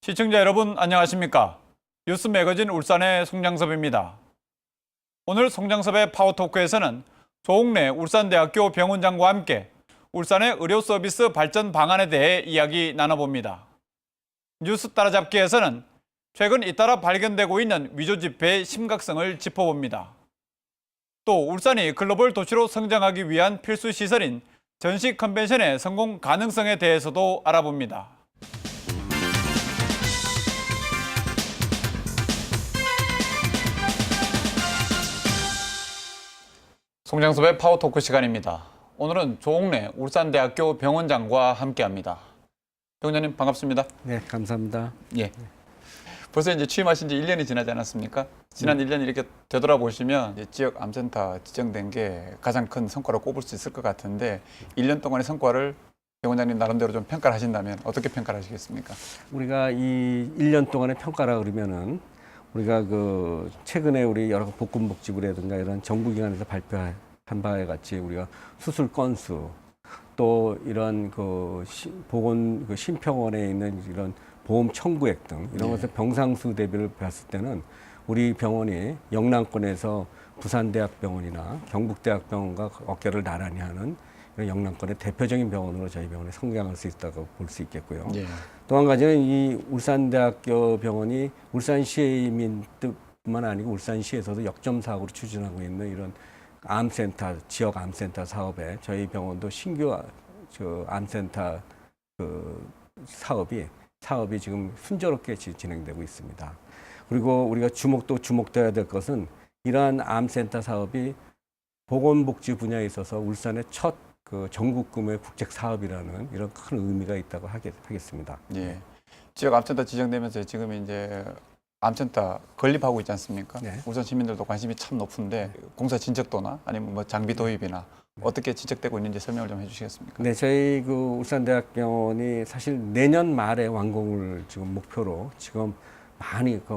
시청자 여러분 안녕하십니까? 뉴스 매거진 울산의 송장섭입니다. 오늘 송장섭의 파워토크에서는 조옥래 울산대학교 병원장과 함께 울산의 의료 서비스 발전 방안에 대해 이야기 나눠봅니다. 뉴스 따라잡기에서는 최근 잇따라 발견되고 있는 위조 지폐의 심각성을 짚어봅니다. 또 울산이 글로벌 도시로 성장하기 위한 필수 시설인 전시 컨벤션의 성공 가능성에 대해서도 알아봅니다. 송장섭의 파워토크 시간입니다. 오늘은 조옥래 울산대학교 병원장과 함께합니다. 병원장님 반갑습니다. 네, 감사합니다. 예. 벌써 이제 취임하신 지 1년이 지나지 않았습니까? 지난 1년 이렇게 되돌아보시면 이제 지역 암센터 지정된 게 가장 큰 성과로 꼽을 수 있을 것 같은데 1년 동안의 성과를 병원장님 나름대로 좀 평가를 하신다면 어떻게 평가를 하시겠습니까? 우리가 이 1년 동안의 평가라 그러면은 우리가 그 최근에 우리 여러 보건복지부라든가 이런 정부기관에서 발표한 바에 같이 우리가 수술 건수 또 이런 보건 심평원에 있는 이런 보험 청구액 등 이런 것을 병상수 대비를 봤을 때는 우리 병원이 영남권에서 부산대학병원이나 경북대학병원과 어깨를 나란히 하는 이런 영남권의 대표적인 병원으로 저희 병원이 성장할 수 있다고 볼 수 있겠고요. 예. 또 한 가지는 이 울산대학교 병원이 울산시민뿐만 아니고 울산시에서도 역점사업으로 추진하고 있는 이런 암센터, 지역 암센터 사업에 저희 병원도 신규 암센터 사업이 지금 순조롭게 진행되고 있습니다. 그리고 우리가 주목돼야 될 것은 이러한 암센터 사업이 보건복지 분야에 있어서 울산의 첫 전국規모의 국책 사업이라는 이런 큰 의미가 있다고 하겠습니다. 예. 지역 암센터 지정되면서 지금 이제 암센터 건립하고 있지 않습니까? 네. 울산 시민들도 관심이 참 높은데 공사 진척도나 아니면 뭐 장비 도입이나 어떻게 진척되고 있는지 설명을 좀 해주시겠습니까? 네, 저희 울산대학병원이 사실 내년 말에 완공을 지금 목표로 지금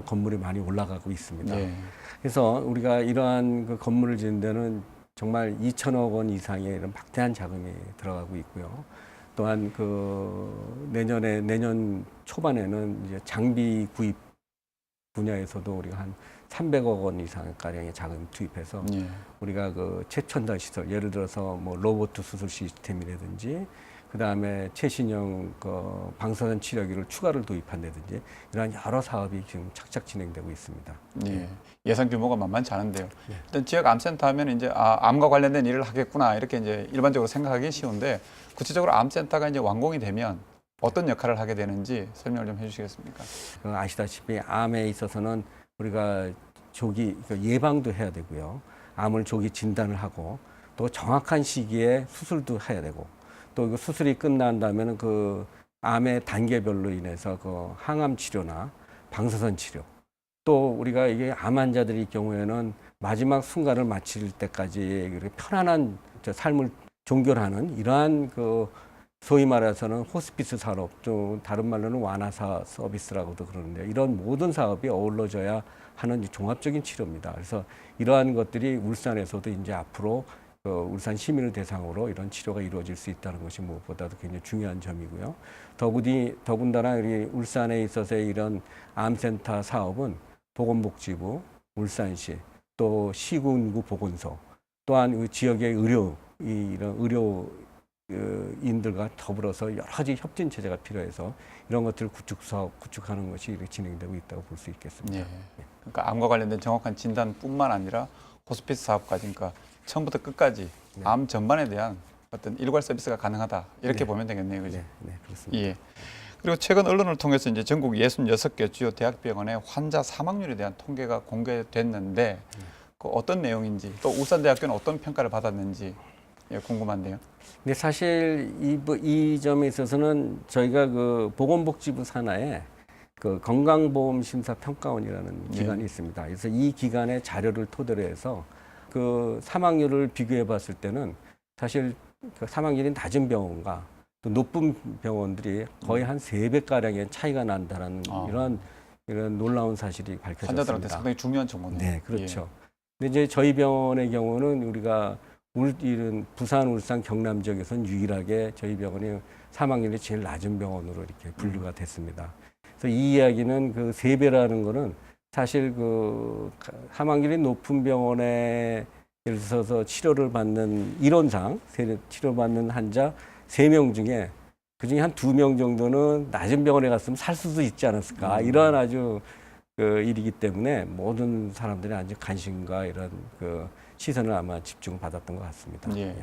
건물이 많이 올라가고 있습니다. 예. 그래서 우리가 이러한 건물을 짓는 데는 정말 2천억 원 이상의 이런 막대한 자금이 들어가고 있고요. 또한 내년 초반에는 이제 장비 구입 분야에서도 우리가 한 300억 원 이상 가량의 자금 투입해서 예. 우리가 최첨단 시설, 예를 들어서 뭐 로봇 수술 시스템이라든지 그다음에 최신형 방사선 치료기를 추가를 도입한다든지 이러한 여러 사업이 지금 착착 진행되고 있습니다. 예. 예산 규모가 만만치 않은데요. 네. 일단 지역 암센터 하면 이제 암과 관련된 일을 하겠구나 이렇게 이제 일반적으로 생각하기 쉬운데 구체적으로 암센터가 이제 완공이 되면 어떤 역할을 하게 되는지 설명을 좀 해주시겠습니까? 아시다시피 암에 있어서는 우리가 조기 예방도 해야 되고요. 암을 조기 진단을 하고 또 정확한 시기에 수술도 해야 되고 또 수술이 끝난다면 암의 단계별로 인해서 항암 치료나 방사선 치료 또 우리가 이게 암 환자들의 경우에는 마지막 순간을 마칠 때까지 편안한 삶을 종결하는 이러한 소위 말해서는 호스피스 산업, 또 다른 말로는 완화사 서비스라고도 그러는데 이런 모든 사업이 어우러져야 하는 종합적인 치료입니다. 그래서 이러한 것들이 울산에서도 이제 앞으로 울산 시민을 대상으로 이런 치료가 이루어질 수 있다는 것이 무엇보다도 굉장히 중요한 점이고요. 더군다나 우리 울산에 있어서의 이런 암센터 사업은 보건복지부, 울산시, 또 시군구 보건소, 또한 지역의 이런 의료인들과 더불어서 여러 가지 협진 체제가 필요해서 이런 것들을 구축하는 것이 이렇게 진행되고 있다고 볼 수 있겠습니다. 예. 그러니까 암과 관련된 정확한 진단뿐만 아니라 호스피스 사업까지, 그러니까 처음부터 끝까지 네. 암 전반에 대한 어떤 일괄 서비스가 가능하다 이렇게 네. 보면 되겠네요, 그죠? 네, 그렇습니다. 예. 그리고 최근 언론을 통해서 이제 전국 66개 주요 대학병원의 환자 사망률에 대한 통계가 공개됐는데 어떤 내용인지 또 울산대학교는 어떤 평가를 받았는지 궁금한데요. 근데 사실 이 점에 있어서는 저희가 보건복지부 산하에 건강보험심사평가원이라는 기관이 있습니다. 그래서 이 기관의 자료를 토대로 해서 사망률을 비교해 봤을 때는 사실 사망률이 낮은 병원과 또 높은 병원들이 거의 한 3배가량의 차이가 난다는 이런 놀라운 사실이 밝혀졌습니다. 환자들한테 상당히 중요한 정보네요. 네, 그렇죠. 근데 이제 저희 병원의 경우는 우리가 부산, 울산, 경남 지역에서는 유일하게 저희 병원이 사망률이 제일 낮은 병원으로 이렇게 분류가 됐습니다. 그래서 이 이야기는 그 3배라는 거는 사실 그 사망률이 높은 병원에 예를 들어서 치료를 받는 이론상 치료받는 환자 3명 중에 그중에 한 2명 정도는 낮은 병원에 갔으면 살 수도 있지 않았을까. 이러한 아주 그 일이기 때문에 모든 사람들이 아주 관심과 이런 그 시선을 아마 집중받았던 것 같습니다. 예.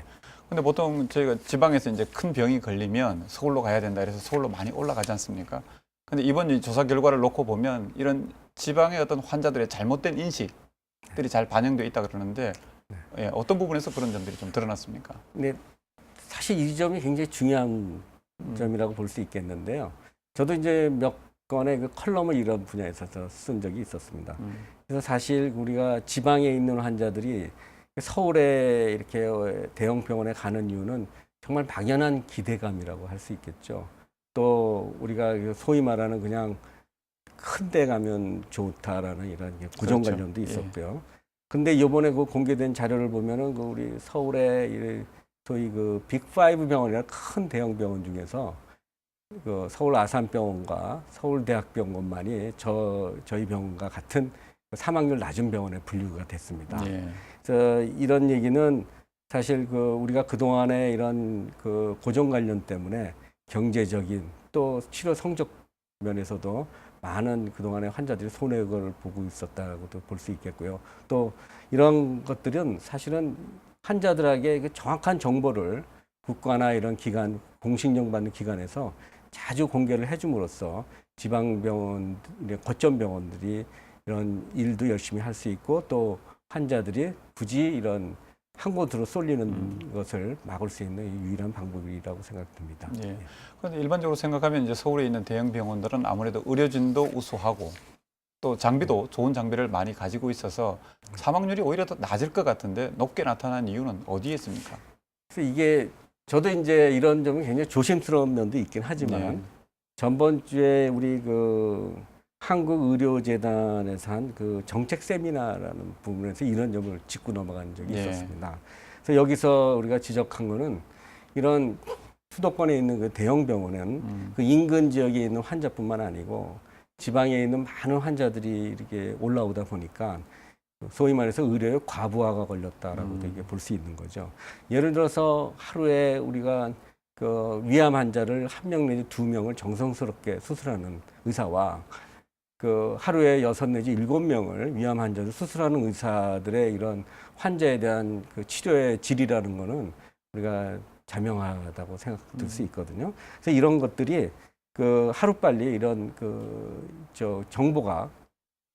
근데 보통 저희가 지방에서 이제 큰 병이 걸리면 서울로 가야 된다 그래서 서울로 많이 올라가지 않습니까? 근데 이번 이 조사 결과를 놓고 보면 이런 지방의 어떤 환자들의 잘못된 인식들이 잘 반영되어 있다 그러는데 예, 어떤 부분에서 그런 점들이 좀 드러났습니까? 근데 사실 이 점이 굉장히 중요한 점이라고 볼 수 있겠는데요. 저도 이제 몇 건의 그 컬럼을 이런 분야에서 쓴 적이 있었습니다. 그래서 사실 우리가 지방에 있는 환자들이 서울에 이렇게 대형 병원에 가는 이유는 정말 막연한 기대감이라고 할 수 있겠죠. 또 우리가 소위 말하는 그냥 큰 데 가면 좋다라는 이런 고정관념도 그렇죠. 있었고요. 근데 이번에 그 공개된 자료를 보면은 그 우리 서울의 소위 그 빅5 병원이라는 큰 대형 병원 중에서 그 서울 아산병원과 서울대학병원만이 저희 병원과 같은 사망률 낮은 병원에 분류가 됐습니다. 예. 그래서 이런 얘기는 사실 그 우리가 그동안에 이런 그 고정관념 때문에 경제적인 또 치료 성적 면에서도 많은 그동안의 환자들이 손해를 보고 있었다고도 볼 수 있겠고요. 또 이런 것들은 사실은 환자들에게 그 정확한 정보를 국가나 이런 기관, 공식령 받는 기관에서 자주 공개를 해줌으로써 지방병원, 거점 병원들이 이런 일도 열심히 할 수 있고 또 환자들이 굳이 이런 한 곳으로 쏠리는 것을 막을 수 있는 유일한 방법이라고 생각됩니다. 예. 그런데 일반적으로 생각하면 이제 서울에 있는 대형 병원들은 아무래도 의료진도 우수하고 또 장비도 좋은 장비를 많이 가지고 있어서 사망률이 오히려 더 낮을 것 같은데 높게 나타난 이유는 어디에 있습니까? 그래서 이게 저도 이제 이런 점은 굉장히 조심스러운 면도 있긴 하지만 네. 전번 주에 우리 그 한국의료재단에서 한 그 정책 세미나라는 부분에서 이런 점을 짚고 넘어간 적이 예. 있었습니다. 그래서 여기서 우리가 지적한 거는 이런 수도권에 있는 그 대형 병원은 그 인근 지역에 있는 환자뿐만 아니고 지방에 있는 많은 환자들이 이렇게 올라오다 보니까 소위 말해서 의료의 과부하가 걸렸다라고도 이게 볼 수 있는 거죠. 예를 들어서 하루에 우리가 그 위암 환자를 1명 내지 2명을 정성스럽게 수술하는 의사와 그 하루에 6 내지 7명을 위암 환자를 수술하는 의사들의 이런 환자에 대한 그 치료의 질이라는 거는 우리가 자명하다고 생각될 수 있거든요. 그래서 이런 것들이 그 하루빨리 이런 정보가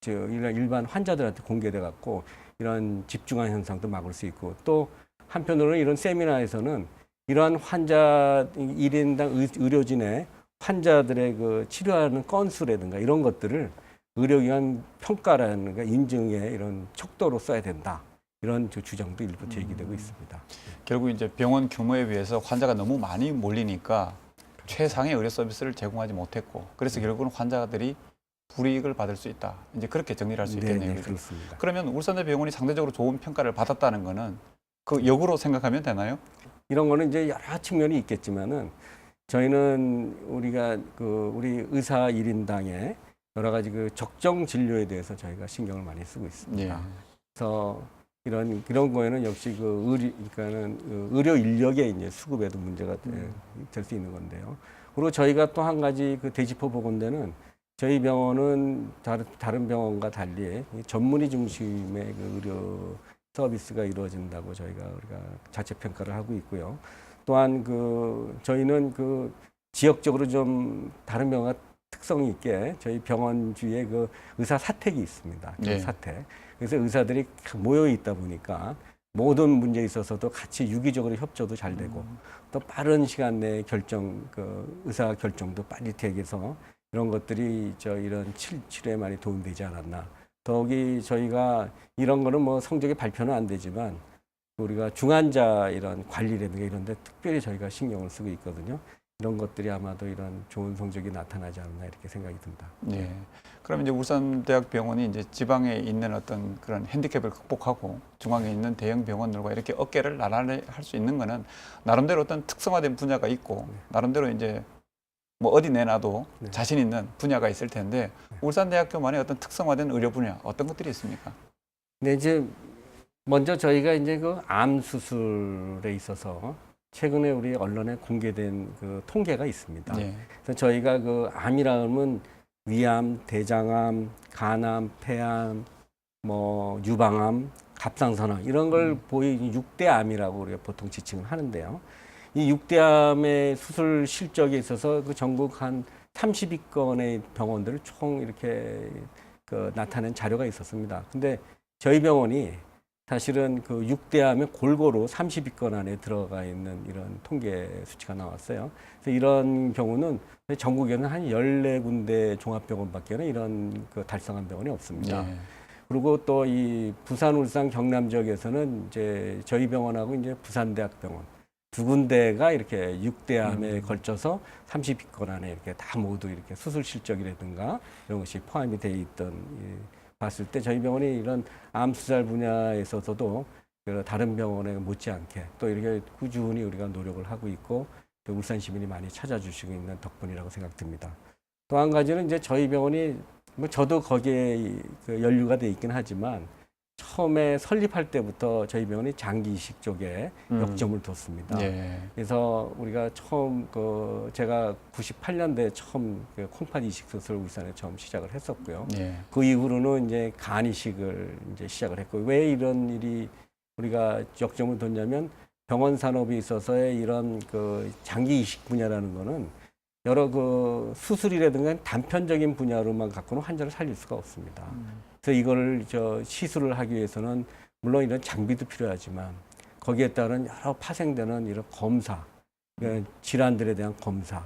일반 환자들한테 공개돼 갖고 이런 집중한 현상도 막을 수 있고 또 한편으로는 이런 세미나에서는 이러한 환자 1인당 의료진의 환자들의 그 치료하는 건수라든가 이런 것들을 의료기관 평가라든가 인증의 이런 척도로 써야 된다. 이런 주장도 일부 제기되고 있습니다. 결국 이제 병원 규모에 비해서 환자가 너무 많이 몰리니까 최상의 의료 서비스를 제공하지 못했고 그래서 결국은 환자들이 불이익을 받을 수 있다. 이제 그렇게 정리를 할 수 있겠네요. 네, 그렇습니다. 그러면 울산대 병원이 상대적으로 좋은 평가를 받았다는 거는 그 역으로 생각하면 되나요? 이런 거는 이제 여러 측면이 있겠지만은 저희는 우리가 우리 의사 1인당의 여러 가지 그 적정 진료에 대해서 저희가 신경을 많이 쓰고 있습니다. 예. 그래서 이런 거에는 역시 그러니까는 의료 인력의 이제 수급에도 문제가 될 수 있는 건데요. 그리고 저희가 또 한 가지 그 되짚어 보건대는 저희 병원은 다른 병원과 달리 전문의 중심의 그 의료 서비스가 이루어진다고 우리가 자체 평가를 하고 있고요. 또한 저희는 지역적으로 좀 다른 병원과 특성이 있게 저희 병원 주위에 그 의사 사택이 있습니다. 네. 사택. 그래서 의사들이 모여 있다 보니까 모든 문제에 있어서도 같이 유기적으로 협조도 잘 되고 또 빠른 시간 내에 의사 결정도 빨리 되게 해서 이런 것들이 이런 치료에 많이 도움되지 않았나. 더욱이 저희가 이런 거는 뭐 성적이 발표는 안 되지만 우리가 중환자 이런 관리라든가 이런 데 특별히 저희가 신경을 쓰고 있거든요. 이런 것들이 아마도 이런 좋은 성적이 나타나지 않나 이렇게 생각이 듭니다. 네. 그럼 이제 울산대학병원이 이제 지방에 있는 어떤 그런 핸디캡을 극복하고 중앙에 있는 대형 병원들과 이렇게 어깨를 나란히 할 수 있는 거는 나름대로 어떤 특성화된 분야가 있고 나름대로 이제 뭐 어디 내놔도 네. 자신 있는 분야가 있을 텐데 울산대학교만의 어떤 특성화된 의료 분야 어떤 것들이 있습니까? 네, 이제 먼저 저희가 이제 그 암 수술에 있어서 최근에 우리 언론에 공개된 그 통계가 있습니다. 예. 그래서 저희가 그 암이라 하면 위암, 대장암, 간암, 폐암, 뭐 유방암, 갑상선암 이런 걸 보이 6대 암이라고 우리가 보통 지칭을 하는데요. 이 6대 암의 수술 실적에 있어서 그 전국 한 30위권의 병원들을 총 이렇게 그 나타낸 자료가 있었습니다. 근데 저희 병원이 사실은 그 6대 암에 골고루 30위권 안에 들어가 있는 이런 통계 수치가 나왔어요. 그래서 이런 경우는 전국에는 한 14군데 종합병원밖에는 이런 그 달성한 병원이 없습니다. 예. 그리고 또 이 부산, 울산, 경남 지역에서는 이제 저희 병원하고 이제 부산대학병원 두 군데가 이렇게 6대암에 걸쳐서 30위권 안에 이렇게 다 모두 이렇게 수술 실적이라든가 이런 것이 포함이 돼 있던 봤을 때 저희 병원이 이런 암 수술 분야에 있어서도 다른 병원에 못지않게 또 이렇게 꾸준히 우리가 노력을 하고 있고 또 울산 시민이 많이 찾아주시고 있는 덕분이라고 생각됩니다. 또 한 가지는 이제 저희 병원이 뭐 저도 거기에 그 연루가 돼 있긴 하지만 처음에 설립할 때부터 저희 병원이 장기 이식 쪽에 역점을 뒀습니다. 예. 그래서 우리가 처음 제가 98년도에 처음 그 콩팥 이식 수술 울산에 처음 시작을 했었고요. 예. 그 이후로는 이제 간 이식을 이제 시작을 했고 왜 이런 일이 우리가 역점을 뒀냐면 병원 산업에 있어서의 이런 그 장기 이식 분야라는 거는 여러 그 수술이라든가 단편적인 분야로만 갖고는 환자를 살릴 수가 없습니다. 그래서 이걸 시술을 하기 위해서는 물론 이런 장비도 필요하지만 거기에 따른 여러 파생되는 이런 검사, 질환들에 대한 검사,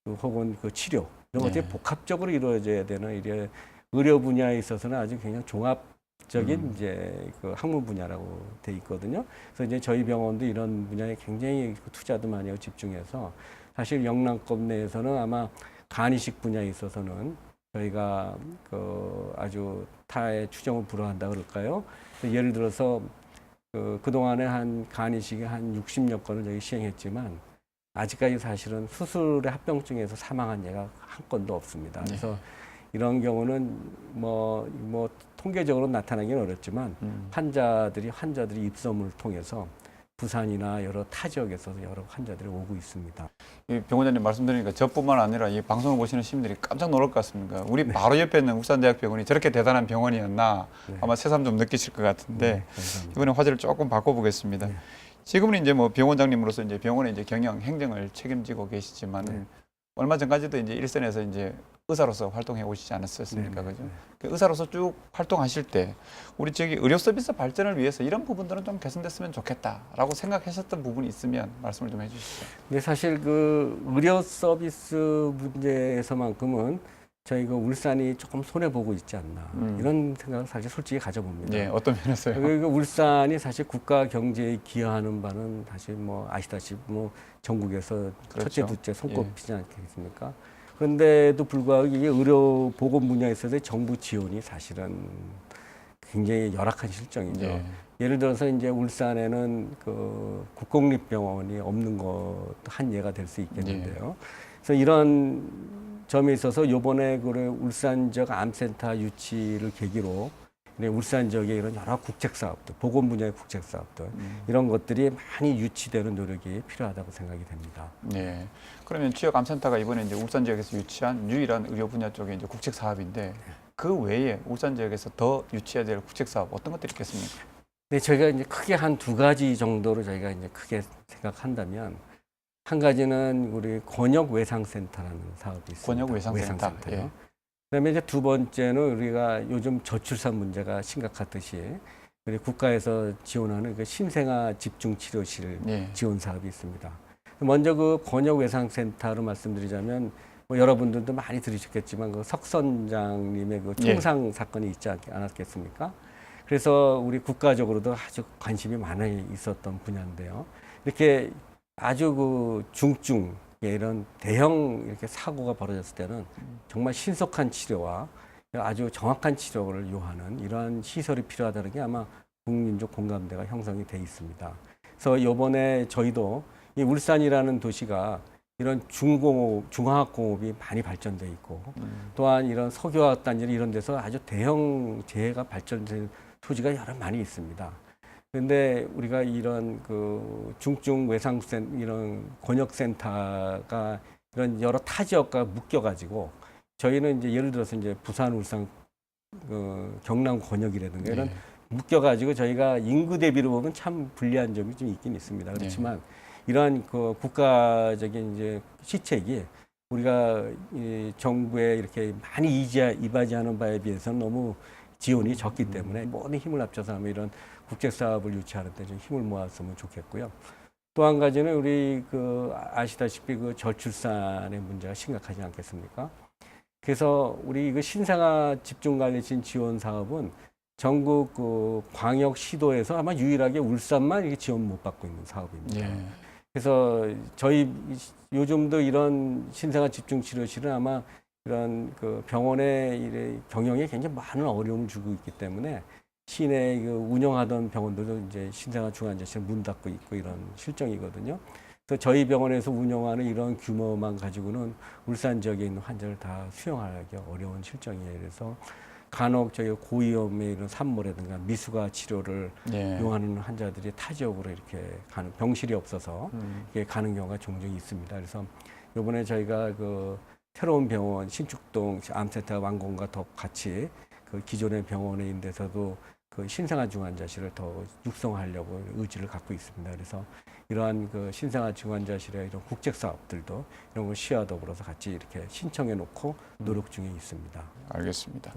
혹은 그 치료 이런 것들이 복합적으로 이루어져야 되는 이래 의료 분야에 있어서는 아주 굉장히 종합적인 이제 그 학문 분야라고 돼 있거든요. 그래서 이제 저희 병원도 이런 분야에 굉장히 투자도 많이 하고 집중해서 사실 영남권 내에서는 아마 간 이식 분야에 있어서는 저희가 아주 타의 추정을 불허한다 그럴까요? 예를 들어서 그동안에 한 간 이식이 한 60여 건을 저희 시행했지만 아직까지 사실은 수술의 합병증에서 사망한 예가 한 건도 없습니다. 그래서 이런 경우는 뭐 통계적으로 나타나기는 어렵지만 환자들이 입소문을 통해서 부산이나 여러 타 지역에서 여러 환자들이 오고 있습니다. 이 병원장님 말씀드리니까 저뿐만 아니라 이 방송을 보시는 시민들이 깜짝 놀랄 것 같습니다. 우리 바로 옆에 있는 울산대학병원이 저렇게 대단한 병원이었나 아마 새삼 좀 느끼실 것 같은데 이번에 화제를 조금 바꿔보겠습니다. 지금은 이제 뭐 병원장님으로서 이제 병원의 이제 경영, 행정을 책임지고 계시지만 얼마 전까지도 이제 일선에서 이제 의사로서 활동해 오시지 않았었습니까? 그죠? 그 의사로서 쭉 활동하실 때 우리 저기 의료 서비스 발전을 위해서 이런 부분들은 좀 개선됐으면 좋겠다라고 생각하셨던 부분이 있으면 말씀을 좀 해주시죠. 근데 사실 그 의료 서비스 문제에서만큼은 저희가 울산이 조금 손해 보고 있지 않나 이런 생각을 사실 솔직히 가져봅니다. 예, 어떤 면에서요? 그리고 울산이 사실 국가 경제에 기여하는 바는 사실 뭐 아시다시피 뭐 전국에서 그렇죠. 첫째, 둘째 손꼽히지 않겠습니까? 그런데도 불구하고 이게 의료 보건 분야에 있어서 정부 지원이 사실은 굉장히 열악한 실정이죠. 예. 예를 들어서 이제 울산에는 그 국공립병원이 없는 것도 한 예가 될 수 있겠는데요. 그래서 이런 점에 있어서 요번에 그 울산 지역 암센터 유치를 계기로 울산 지역의 이런 여러 국책 사업들, 보건 분야의 국책 사업들 이런 것들이 많이 유치되는 노력이 필요하다고 생각이 됩니다. 네. 그러면 지역 암센터가 이번에 이제 울산 지역에서 유치한 유일한 의료 분야 쪽의 이제 국책 사업인데 그 외에 울산 지역에서 더 유치해야 될 국책 사업 어떤 것들이 있겠습니까? 네, 저희가 이제 크게 한 두 가지 정도로 저희가 이제 크게 생각한다면 한 가지는 우리 권역 외상센터라는 사업이 있습니다. 권역 외상센터. 외상센터요. 그다음에 이제 두 번째는 우리가 요즘 저출산 문제가 심각하듯이 우리 국가에서 지원하는 그 신생아 집중 치료실 지원 사업이 있습니다. 먼저 그 권역 외상센터로 말씀드리자면 뭐 여러분들도 많이 들으셨겠지만 그 석선장님의 그 총상 사건이 있지 않았겠습니까? 그래서 우리 국가적으로도 아주 관심이 많이 있었던 분야인데요. 이렇게 아주 그 중증 이런 대형 이렇게 사고가 벌어졌을 때는 정말 신속한 치료와 아주 정확한 치료를 요하는 이러한 시설이 필요하다는 게 아마 국민적 공감대가 형성이 돼 있습니다. 그래서 이번에 저희도 이 울산이라는 도시가 이런 중화학공업이 많이 발전돼 있고 또한 이런 석유화학 단지 이런 데서 아주 대형 재해가 발전된 토지가 여러 많이 있습니다. 그런데 우리가 이런 그 중증 외상센 이런 권역센터가 이런 여러 타 지역과 묶여가지고 저희는 이제 예를 들어서 이제 부산, 울산, 경남 권역이라든가 이런 묶여가지고 저희가 인구 대비로 보면 참 불리한 점이 좀 있긴 있습니다. 그렇지만 이러한 그 국가적인 이제 시책이 우리가 이 정부에 이렇게 많이 이바지하는 바에 비해서는 너무 지원이 적기 때문에 모든 힘을 합쳐서 하면 이런 국제 사업을 유치하는 데 좀 힘을 모았으면 좋겠고요. 또 한 가지는 우리 그 아시다시피 그 저출산의 문제가 심각하지 않겠습니까? 그래서 우리 이거 신생아 집중관리진 지원 사업은 전국 그 광역 시도에서 아마 유일하게 울산만 이렇게 지원 못 받고 있는 사업입니다. 그래서 저희 요즘도 이런 신생아 집중 치료실은 아마 이런 그 병원의 경영에 굉장히 많은 어려움을 주고 있기 때문에 시내 그 운영하던 병원들도 이제 신생아 중환자실 문 닫고 있고 이런 실정이거든요. 그래서 저희 병원에서 운영하는 이런 규모만 가지고는 울산 지역에 있는 환자를 다 수용하기 어려운 실정이에요. 그래서 간혹 저희 고위험의 이런 산모라든가 미숙아 치료를 이용하는 환자들이 타 지역으로 이렇게 가는 병실이 없어서 이렇게 가는 경우가 종종 있습니다. 그래서 이번에 저희가 그 새로운 병원 신축동 암센터 완공과 더 같이 그 기존의 병원에 있는 데서도 그 신생아 중환자실을 더 육성하려고 의지를 갖고 있습니다. 그래서 이러한 그 신생아 중환자실의 이런 국책 사업들도 이런 걸 시와 더불어서 같이 이렇게 신청해 놓고 노력 중에 있습니다. 알겠습니다.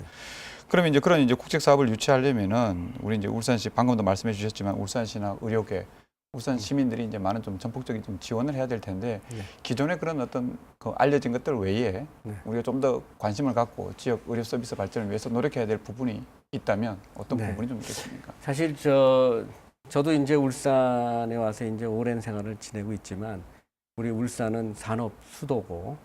그러면 이제 그런 이제 국책 사업을 유치하려면은 우리 이제 울산시 방금도 말씀해 주셨지만 울산시나 의료계, 울산 시민들이 이제 많은 좀 전폭적인 좀 지원을 해야 될 텐데 기존의 그런 어떤 그 알려진 것들 외에 우리가 좀 더 관심을 갖고 지역 의료 서비스 발전을 위해서 노력해야 될 부분이 있다면 어떤 부분이 좀 있겠습니까? 사실 저도 이제 울산에 와서 이제 오랜 생활을 지내고 있지만 우리 울산은 산업 수도고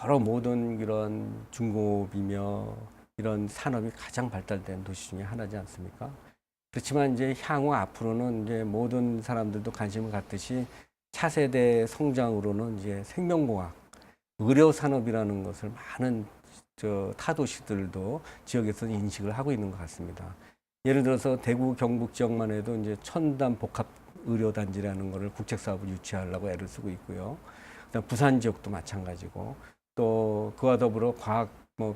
여러 모든 이런 중공업이며 이런 산업이 가장 발달된 도시 중에 하나지 않습니까? 그렇지만 이제 향후 앞으로는 이제 모든 사람들도 관심을 갖듯이 차세대 성장으로는 이제 생명공학, 의료 산업이라는 것을 많은 타 도시들도 지역에서 인식을 하고 있는 것 같습니다. 예를 들어서 대구 경북 지역만 해도 이제 첨단 복합 의료단지라는 것을 국책 사업을 유치하려고 애를 쓰고 있고요. 그다음 부산 지역도 마찬가지고 또 그와 더불어 과학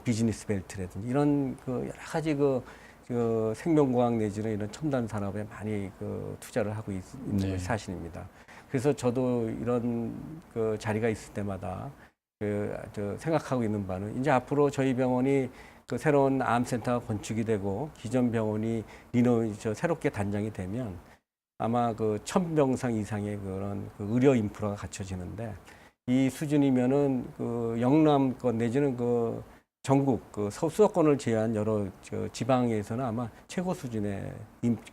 비즈니스 벨트라든지 이런 그 여러 가지 그 생명과학 내지는 이런 첨단 산업에 많이 그 투자를 하고 있는 것이 사실입니다. 그래서 저도 이런 그 자리가 있을 때마다 생각하고 있는 바는 이제 앞으로 저희 병원이 그 새로운 암센터가 건축이 되고 기존 병원이 새롭게 단장이 되면 아마 그 1000병상 이상의 그런 그 의료 인프라가 갖춰지는데 이 수준이면은 그 영남권 내지는 그 전국 그 수도권을 제외한 여러 지방에서는 아마 최고 수준의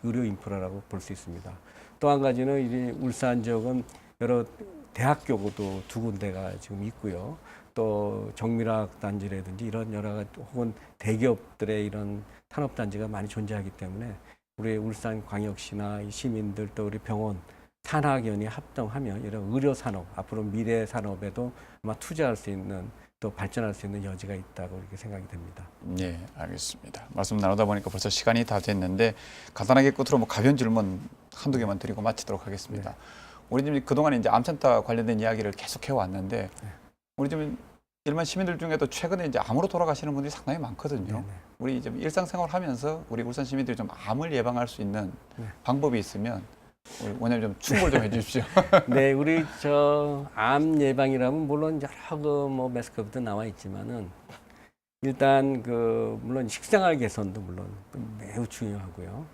의료 인프라라고 볼 수 있습니다. 또 한 가지는 이 울산 지역은 여러 대학교도 2군데가 지금 있고요. 또 정밀화학 단지라든지 이런 여러 가지 혹은 대기업들의 이런 탄업 단지가 많이 존재하기 때문에 우리 울산 광역시나 시민들 또 우리 병원 산학연이 합동하면 이런 의료 산업 앞으로 미래 산업에도 아마 투자할 수 있는 또 발전할 수 있는 여지가 있다고 이렇게 생각이 됩니다. 네, 알겠습니다. 말씀 나누다 보니까 벌써 시간이 다 됐는데 간단하게 끝으로 뭐 가벼운 질문 한두 개만 드리고 마치도록 하겠습니다. 우리 지금 그동안 이제 암센터 관련된 이야기를 계속 해왔는데 우리 지금 일반 시민들 중에도 최근에 이제 암으로 돌아가시는 분들이 상당히 많거든요. 우리 좀 일상생활 하면서 우리 울산 시민들이 좀 암을 예방할 수 있는 방법이 있으면 우리 원장님 좀 충고를 좀 해주십시오. 네, 우리 암 예방이라면 물론 여러 그 매스컴도 나와 있지만은 일단 물론 식생활 개선도 물론 매우 중요하고요.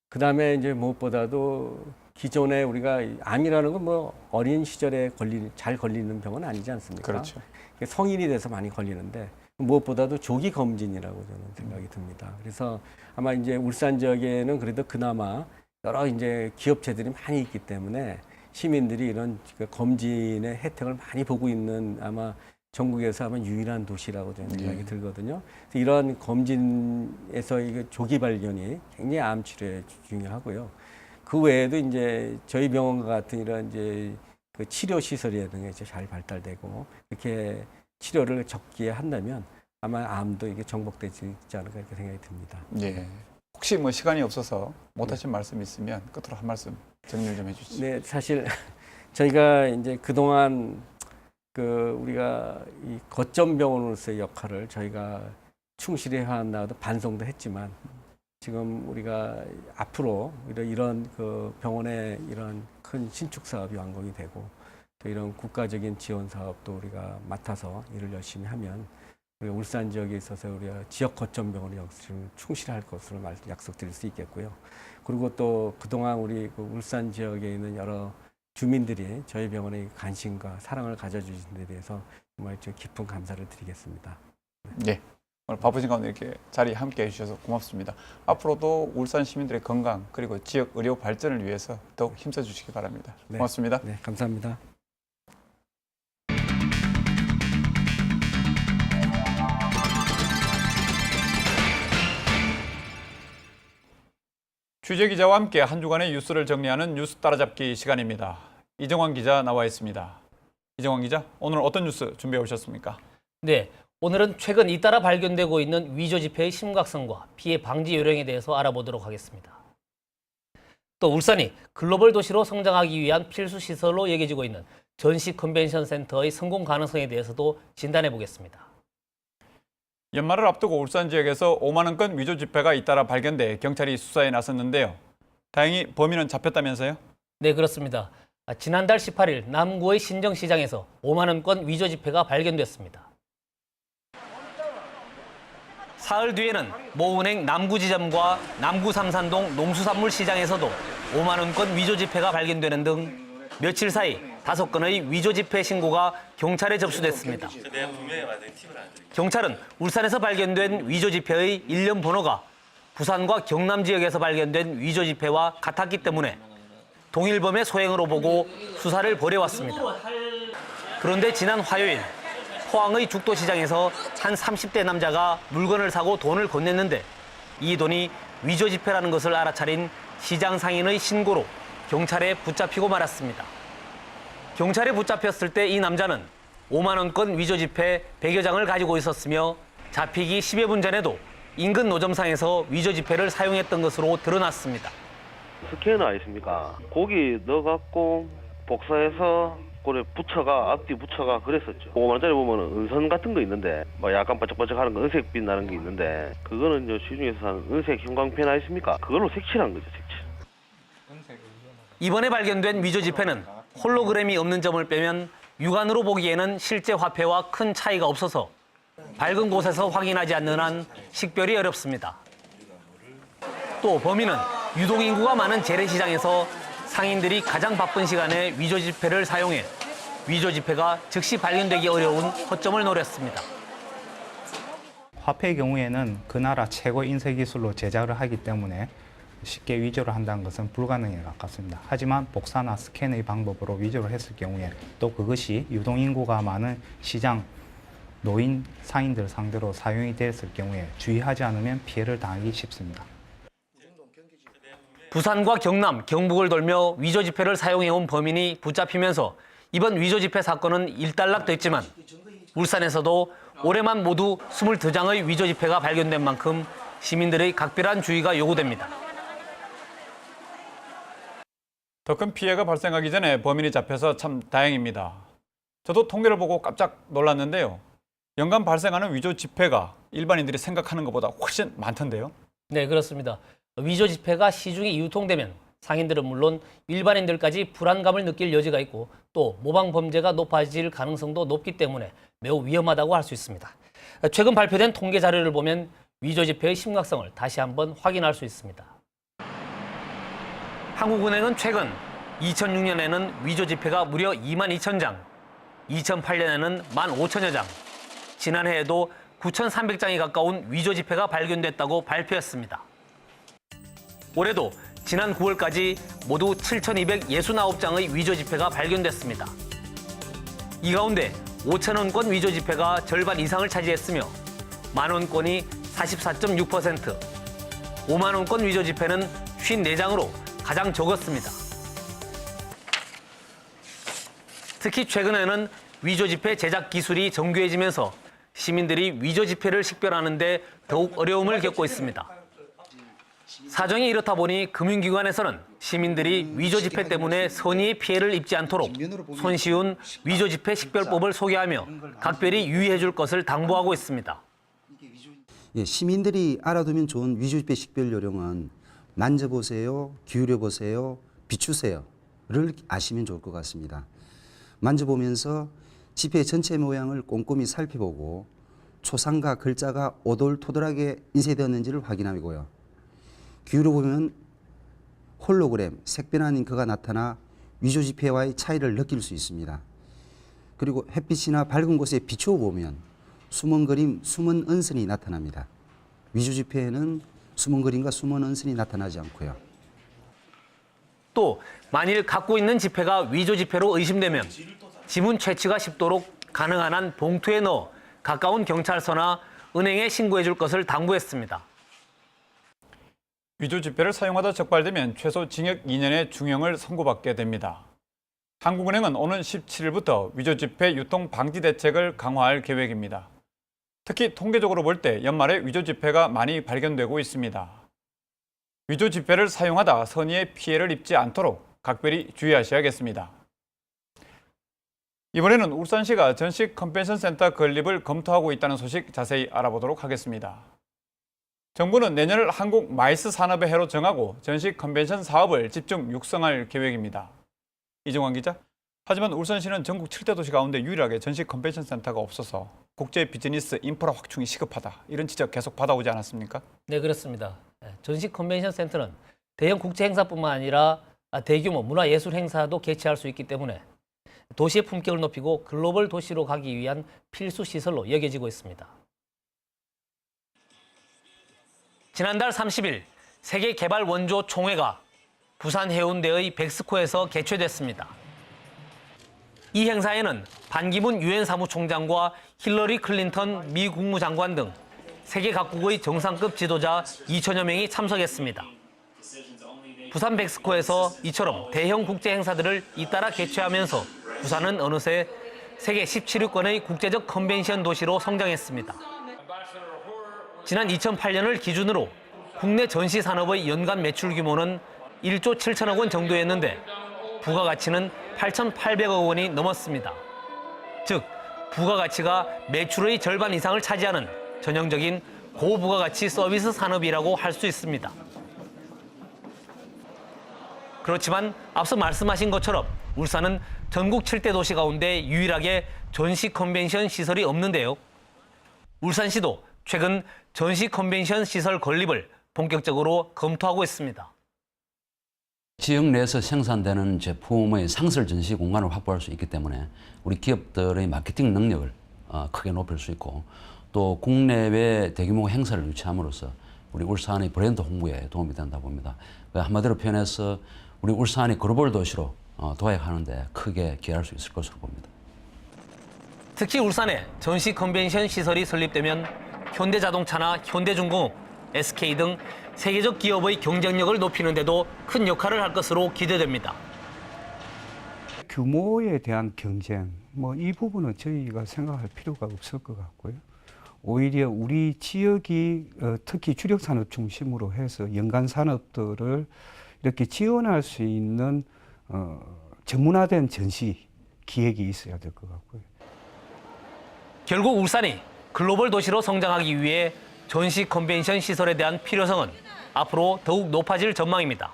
그 다음에 이제 무엇보다도 기존에 우리가 암이라는 건 어린 시절에 잘 걸리는 병은 아니지 않습니까? 그렇죠. 성인이 돼서 많이 걸리는데 무엇보다도 조기 검진이라고 저는 생각이 듭니다. 그래서 아마 이제 울산 지역에는 그래도 그나마 여러 이제 기업체들이 많이 있기 때문에 시민들이 이런 검진의 혜택을 많이 보고 있는 아마 전국에서 아마 유일한 도시라고 저는 생각이 들거든요. 그래서 이런 검진에서 조기 발견이 굉장히 암 치료에 중요하고요. 그 외에도 이제 저희 병원과 같은 이런 이제 그 치료 시설이라든가 이제 잘 발달되고 이렇게 치료를 적기에 한다면 아마 암도 이게 정복되지 않을까 이렇게 생각이 듭니다. 예. 혹시 뭐 시간이 없어서 못하신 말씀 있으면 끝으로 한 말씀 정리를 좀 해주시죠. 네, 사실 저희가 이제 그동안 우리가 이 거점 병원으로서의 역할을 저희가 충실히 해왔나도 반성도 했지만 지금 우리가 앞으로 이런 그 병원의 이런 큰 신축 사업이 완공이 되고 또 이런 국가적인 지원 사업도 우리가 맡아서 일을 열심히 하면 우리 울산 지역에 있어서 우리가 지역 거점 병원의 역할을 충실할 것으로 약속드릴 수 있겠고요. 그리고 또 그동안 우리 그 울산 지역에 있는 여러 주민들이 저희 병원에 관심과 사랑을 가져주신 데 대해서 정말 좀 깊은 감사를 드리겠습니다. 네. 오늘 바쁘신 가운데 이렇게 자리에 함께 해주셔서 고맙습니다. 앞으로도 울산 시민들의 건강 그리고 지역 의료 발전을 위해서 더욱 힘써 주시기 바랍니다. 네. 고맙습니다. 네, 감사합니다. 취재 기자와 함께 한 주간의 뉴스를 정리하는 뉴스 따라잡기 시간입니다. 이정환 기자 나와 있습니다. 이정환 기자, 오늘 어떤 뉴스 준비해 오셨습니까? 네, 오늘은 최근 잇따라 발견되고 있는 위조 지폐의 심각성과 피해 방지 요령에 대해서 알아보도록 하겠습니다. 또 울산이 글로벌 도시로 성장하기 위한 필수 시설로 여겨지고 있는 전시 컨벤션 센터의 성공 가능성에 대해서도 진단해 보겠습니다. 연말을 앞두고 울산 지역에서 5만 원권 위조 지폐가 잇따라 발견돼 경찰이 수사에 나섰는데요. 다행히 범인은 잡혔다면서요? 네, 그렇습니다. 지난달 18일 남구의 신정시장에서 5만 원권 위조 지폐가 발견됐습니다. 사흘 뒤에는 모은행 남구지점과 남구 삼산동 농수산물 시장에서도 5만 원권 위조 지폐가 발견되는 등 며칠 사이 5건의 위조 지폐 신고가 경찰에 접수됐습니다. 경찰은 울산에서 발견된 위조 지폐의 일련 번호가 부산과 경남 지역에서 발견된 위조 지폐와 같았기 때문에 동일범의 소행으로 보고 수사를 벌여왔습니다. 그런데 지난 화요일 포항의 죽도시장에서 한 30대 남자가 물건을 사고 돈을 건넸는데 이 돈이 위조 지폐라는 것을 알아차린 시장 상인의 신고로 경찰에 붙잡히고 말았습니다. 경찰에 붙잡혔을 때 이 남자는 5만 원권 위조 지폐 100여 장을 가지고 있었으며 잡히기 10여 분 전에도 인근 노점상에서 위조 지폐를 사용했던 것으로 드러났습니다. 스캐너 아니십니까? 고기 넣어갖고 복사해서 고래 붙여가 앞뒤 붙여가 그랬었죠. 5만 원짜리 보면 은선 같은 거 있는데 뭐 약간 반짝반짝하는 거 은색빛 나는 게 있는데 그거는 이제 시중에서 산 은색 형광펜 아니십니까? 그걸로 색칠한 거죠, 색칠. 이번에 발견된 위조 지폐는 홀로그램이 없는 점을 빼면 육안으로 보기에는 실제 화폐와 큰 차이가 없어서 밝은 곳에서 확인하지 않는 한 식별이 어렵습니다. 또 범인은 유동인구가 많은 재래시장에서 상인들이 가장 바쁜 시간에 위조 지폐를 사용해 위조 지폐가 즉시 발견되기 어려운 허점을 노렸습니다. 화폐의 경우에는 그 나라 최고 인쇄 기술로 제작을 하기 때문에 쉽게 위조를 한다는 것은 불가능에 가깝습니다. 하지만 복사나 스캔의 방법으로 위조를 했을 경우에 또 그것이 유동인구가 많은 시장, 노인, 상인들 상대로 사용이 됐을 경우에 주의하지 않으면 피해를 당하기 쉽습니다. 부산과 경남, 경북을 돌며 위조 지폐를 사용해온 범인이 붙잡히면서 이번 위조 지폐 사건은 일단락됐지만 울산에서도 올해만 모두 22장의 위조 지폐가 발견된 만큼 시민들의 각별한 주의가 요구됩니다. 더 큰 피해가 발생하기 전에 범인이 잡혀서 참 다행입니다. 저도 통계를 보고 깜짝 놀랐는데요. 연간 발생하는 위조 지폐가 일반인들이 생각하는 것보다 훨씬 많던데요. 네, 그렇습니다. 위조 지폐가 시중에 유통되면 상인들은 물론 일반인들까지 불안감을 느낄 여지가 있고 또 모방 범죄가 높아질 가능성도 높기 때문에 매우 위험하다고 할 수 있습니다. 최근 발표된 통계 자료를 보면 위조 지폐의 심각성을 다시 한번 확인할 수 있습니다. 한국은행은 최근 2006년에는 위조 지폐가 무려 22,000장, 2008년에는 15,000여 장, 지난해에도 9,300장이 가까운 위조 지폐가 발견됐다고 발표했습니다. 올해도 지난 9월까지 모두 7,269장의 위조 지폐가 발견됐습니다. 이 가운데 5,000원권 위조 지폐가 절반 이상을 차지했으며 만원권이 44.6%, 5만원권 위조 지폐는 54장으로 가장 적었습니다. 특히 최근에는 위조 지폐 제작 기술이 정교해지면서 시민들이 위조 지폐를 식별하는 데 더욱 어려움을 겪고 있습니다. 사정이 이렇다 보니 금융기관에서는 시민들이 위조 지폐 때문에 선의의 피해를 입지 않도록 손쉬운 위조 지폐 식별법을 소개하며 각별히 유의해 줄 것을 당부하고 있습니다. 예, 시민들이 알아두면 좋은 위조지폐 식별 요령은 만져보세요, 기울여보세요, 비추세요를 아시면 좋을 것 같습니다. 만져보면서 지폐 전체 모양을 꼼꼼히 살펴보고 초상과 글자가 오돌토돌하게 인쇄되었는지를 확인하고요. 기울여보면 홀로그램, 색변한 잉크가 나타나 위조지폐와의 차이를 느낄 수 있습니다. 그리고 햇빛이나 밝은 곳에 비추어 보면 숨은 그림, 숨은 은선이 나타납니다. 위조지폐에는 숨은 그림과 숨은 은선이 나타나지 않고요. 또 만일 갖고 있는 지폐가 위조 지폐로 의심되면 지문 채취가 쉽도록 가능한 한 봉투에 넣어 가까운 경찰서나 은행에 신고해 줄 것을 당부했습니다. 위조 지폐를 사용하다 적발되면 최소 징역 2년의 중형을 선고받게 됩니다. 한국은행은 오는 17일부터 위조 지폐 유통 방지 대책을 강화할 계획입니다. 특히 통계적으로 볼 때 연말에 위조 지폐가 많이 발견되고 있습니다. 위조 지폐를 사용하다 선의의 피해를 입지 않도록 각별히 주의하셔야겠습니다. 이번에는 울산시가 전시 컨벤션 센터 건립을 검토하고 있다는 소식 자세히 알아보도록 하겠습니다. 정부는 내년을 한국 마이스 산업의 해로 정하고 전시 컨벤션 사업을 집중 육성할 계획입니다. 이종환 기자. 하지만 울산시는 전국 7대 도시 가운데 유일하게 전시 컨벤션 센터가 없어서 국제 비즈니스 인프라 확충이 시급하다. 이런 지적 계속 받아오지 않았습니까? 네, 그렇습니다. 전시 컨벤션 센터는 대형 국제 행사뿐만 아니라 대규모 문화예술 행사도 개최할 수 있기 때문에 도시의 품격을 높이고 글로벌 도시로 가기 위한 필수 시설로 여겨지고 있습니다. 지난달 30일 세계 개발 원조 총회가 부산 해운대의 백스코에서 개최됐습니다. 이 행사에는 반기문 유엔 사무총장과 힐러리 클린턴 미 국무장관 등 세계 각국의 정상급 지도자 2천여 명이 참석했습니다. 부산 백스코에서 이처럼 대형 국제 행사들을 잇따라 개최하면서 부산은 어느새 세계 17위권의 국제적 컨벤션 도시로 성장했습니다. 지난 2008년을 기준으로 국내 전시 산업의 연간 매출 규모는 1조 7천억 원 정도였는데 부가가치는 8,800억 원이 넘었습니다. 즉, 부가가치가 매출의 절반 이상을 차지하는 전형적인 고부가가치 서비스 산업이라고 할 수 있습니다. 그렇지만 앞서 말씀하신 것처럼 울산은 전국 7대 도시 가운데 유일하게 전시 컨벤션 시설이 없는데요. 울산시도 최근 전시 컨벤션 시설 건립을 본격적으로 검토하고 있습니다. 지역 내에서 생산되는 제품의 상설 전시 공간을 확보할 수 있기 때문에 우리 기업들의 마케팅 능력을 크게 높일 수 있고 또 국내외 대규모 행사를 유치함으로써 우리 울산의 브랜드 홍보에 도움이 된다 봅니다. 한마디로 표현해서 우리 울산이 글로벌 도시로 도약하는 데 크게 기여할 수 있을 것으로 봅니다. 특히 울산에 전시 컨벤션 시설이 설립되면 현대자동차나 현대중공업, SK 등 세계적 기업의 경쟁력을 높이는 데도 큰 역할을 할 것으로 기대됩니다. 규모에 대한 경쟁, 이 부분은 저희가 생각할 필요가 없을 것 같고요. 오히려 우리 지역이 특히 주력 산업 중심으로 해서 연간 산업들을 이렇게 지원할 수 있는 전문화된 전시 기획이 있어야 될 것 같고요. 결국 울산이 글로벌 도시로 성장하기 위해 전시 컨벤션 시설에 대한 필요성은 앞으로 더욱 높아질 전망입니다.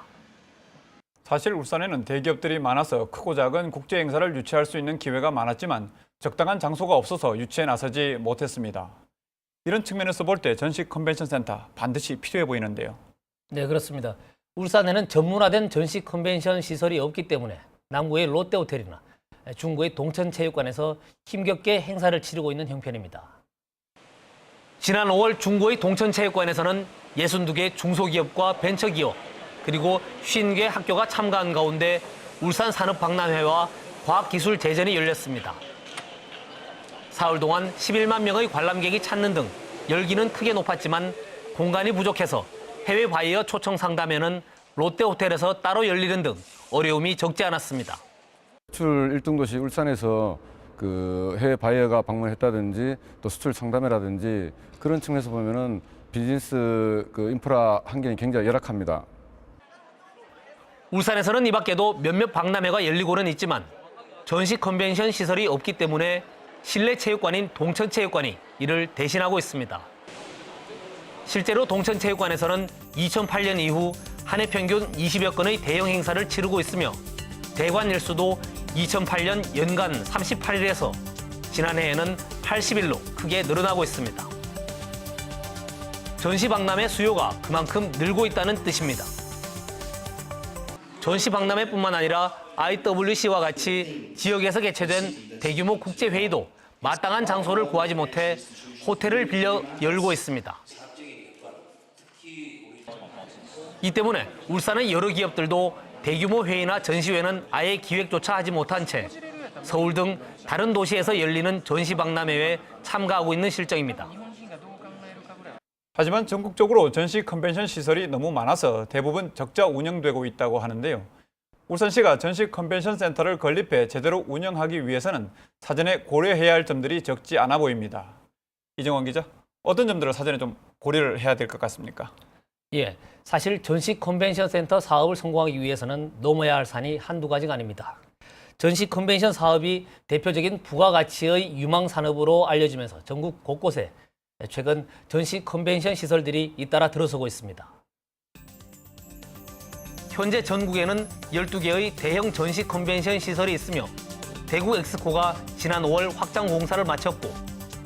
사실 울산에는 대기업들이 많아서 크고 작은 국제 행사를 유치할 수 있는 기회가 많았지만 적당한 장소가 없어서 유치에 나서지 못했습니다. 이런 측면에서 볼 때 전시 컨벤션 센터 반드시 필요해 보이는데요. 네, 그렇습니다. 울산에는 전문화된 전시 컨벤션 시설이 없기 때문에 남구의 롯데호텔이나 중구의 동천체육관에서 힘겹게 행사를 치르고 있는 형편입니다. 지난 5월 중구의 동천체육관에서는 62개 중소기업과 벤처기업 그리고 50개 학교가 참가한 가운데 울산산업박람회와 과학기술제전이 열렸습니다. 사흘 동안 11만 명의 관람객이 찾는 등 열기는 크게 높았지만 공간이 부족해서 해외 바이어 초청 상담회는 롯데호텔에서 따로 열리는 등 어려움이 적지 않았습니다. 수출 1등 도시 울산에서 그 해외 바이어가 방문했다든지 또 수출 상담회라든지 그런 측면에서 보면은 비즈니스 그 인프라 환경이 굉장히 열악합니다. 울산에서는 이 밖에도 몇몇 박람회가 열리고는 있지만 전시 컨벤션 시설이 없기 때문에 실내 체육관인 동천체육관이 이를 대신하고 있습니다. 실제로 동천체육관에서는 2008년 이후 한 해 평균 20여 건의 대형 행사를 치르고 있으며 대관 일수도 2008년 연간 38일에서 지난해에는 80일로 크게 늘어나고 있습니다. 전시 박람회 수요가 그만큼 늘고 있다는 뜻입니다. 전시 박람회뿐만 아니라 IWC와 같이 지역에서 개최된 대규모 국제회의도 마땅한 장소를 구하지 못해 호텔을 빌려 열고 있습니다. 이 때문에 울산의 여러 기업들도 대규모 회의나 전시회는 아예 기획조차 하지 못한 채 서울 등 다른 도시에서 열리는 전시 박람회에 참가하고 있는 실정입니다. 하지만 전국적으로 전시 컨벤션 시설이 너무 많아서 대부분 적자 운영되고 있다고 하는데요. 울산시가 전시 컨벤션 센터를 건립해 제대로 운영하기 위해서는 사전에 고려해야 할 점들이 적지 않아 보입니다. 이정원 기자, 어떤 점들을 사전에 좀 고려를 해야 될 것 같습니까? 예, 사실 전시 컨벤션 센터 사업을 성공하기 위해서는 넘어야 할 산이 한두 가지가 아닙니다. 전시 컨벤션 사업이 대표적인 부가가치의 유망 산업으로 알려지면서 전국 곳곳에 최근 전시 컨벤션 시설들이 잇따라 들어서고 있습니다. 현재 전국에는 12개의 대형 전시 컨벤션 시설이 있으며 대구 엑스코가 지난 5월 확장 공사를 마쳤고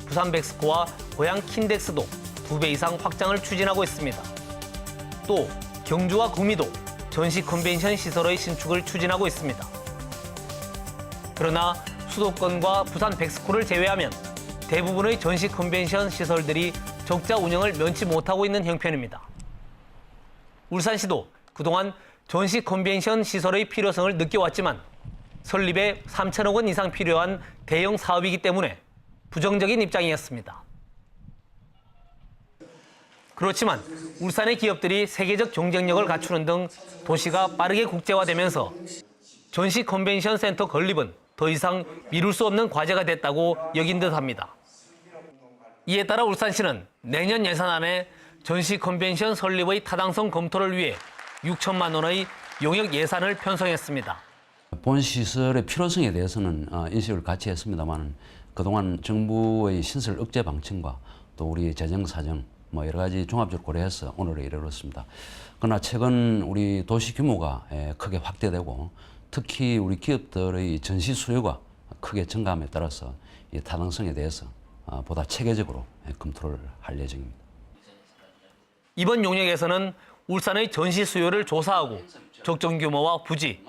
부산 백스코와 고양 킨덱스도 2배 이상 확장을 추진하고 있습니다. 또 경주와 구미도 전시 컨벤션 시설의 신축을 추진하고 있습니다. 그러나 수도권과 부산 백스코를 제외하면 대부분의 전시 컨벤션 시설들이 적자 운영을 면치 못하고 있는 형편입니다. 울산시도 그동안 전시 컨벤션 시설의 필요성을 느껴왔지만 설립에 3천억 원 이상 필요한 대형 사업이기 때문에 부정적인 입장이었습니다. 그렇지만 울산의 기업들이 세계적 경쟁력을 갖추는 등 도시가 빠르게 국제화되면서 전시 컨벤션 센터 건립은 더 이상 미룰 수 없는 과제가 됐다고 여긴 듯합니다. 이에 따라 울산시는 내년 예산안에 전시 컨벤션 설립의 타당성 검토를 위해 6천만 원의 용역 예산을 편성했습니다. 본 시설의 필요성에 대해서는 인식을 같이 했습니다만 그동안 정부의 신설 억제 방침과 또 우리 재정 사정 여러 가지 종합적으로 고려해서 오늘에 이르렀습니다. 그러나 최근 우리 도시 규모가 크게 확대되고 특히 우리 기업들의 전시 수요가 크게 증가함에 따라서 이 타당성에 대해서 보다 체계적으로 검토를 할 예정입니다. 이번 용역에서는 울산의 전시 수요를 조사하고 적정 규모와 부지,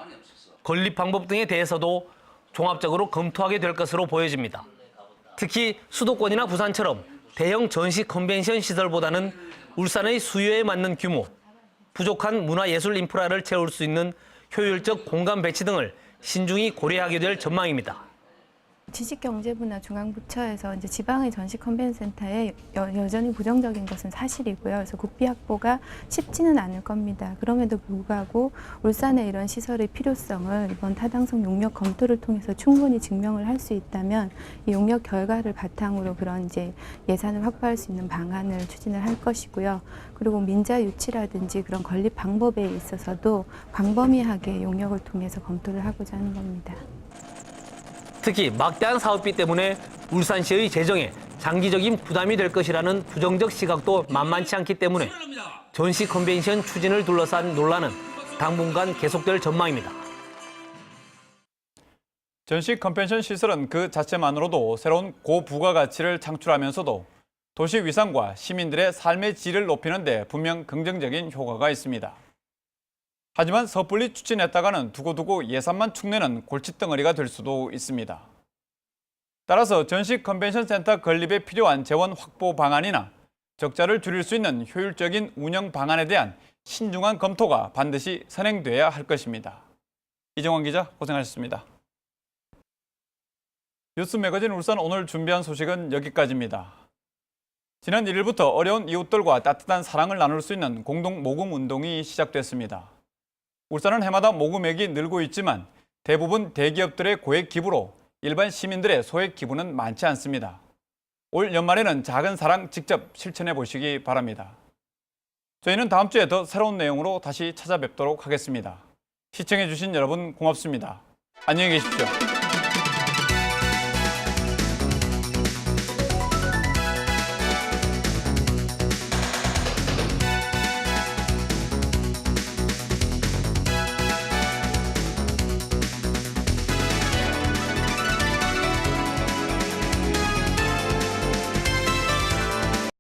건립 방법 등에 대해서도 종합적으로 검토하게 될 것으로 보여집니다. 특히 수도권이나 부산처럼 대형 전시 컨벤션 시설보다는 울산의 수요에 맞는 규모, 부족한 문화예술 인프라를 채울 수 있는 효율적 공간 배치 등을 신중히 고려하게 될 전망입니다. 지식경제부나 중앙부처에서 이제 지방의 전시 컨벤션 센터에 여전히 부정적인 것은 사실이고요. 그래서 국비 확보가 쉽지는 않을 겁니다. 그럼에도 불구하고 울산의 이런 시설의 필요성을 이번 타당성 용역 검토를 통해서 충분히 증명을 할 수 있다면 이 용역 결과를 바탕으로 그런 이제 예산을 확보할 수 있는 방안을 추진을 할 것이고요. 그리고 민자 유치라든지 그런 건립 방법에 있어서도 광범위하게 용역을 통해서 검토를 하고자 하는 겁니다. 특히 막대한 사업비 때문에 울산시의 재정에 장기적인 부담이 될 것이라는 부정적 시각도 만만치 않기 때문에 전시 컨벤션 추진을 둘러싼 논란은 당분간 계속될 전망입니다. 전시 컨벤션 시설은 그 자체만으로도 새로운 고부가가치를 창출하면서도 도시 위상과 시민들의 삶의 질을 높이는 데 분명 긍정적인 효과가 있습니다. 하지만 섣불리 추진했다가는 두고두고 예산만 축내는 골칫덩어리가 될 수도 있습니다. 따라서 전시 컨벤션 센터 건립에 필요한 재원 확보 방안이나 적자를 줄일 수 있는 효율적인 운영 방안에 대한 신중한 검토가 반드시 선행돼야 할 것입니다. 이정원 기자 고생하셨습니다. 뉴스 매거진 울산 오늘 준비한 소식은 여기까지입니다. 지난 1일부터 어려운 이웃들과 따뜻한 사랑을 나눌 수 있는 공동 모금 운동이 시작됐습니다. 울산은 해마다 모금액이 늘고 있지만 대부분 대기업들의 고액 기부로 일반 시민들의 소액 기부는 많지 않습니다. 올 연말에는 작은 사랑 직접 실천해 보시기 바랍니다. 저희는 다음 주에 더 새로운 내용으로 다시 찾아뵙도록 하겠습니다. 시청해 주신 여러분 고맙습니다. 안녕히 계십시오.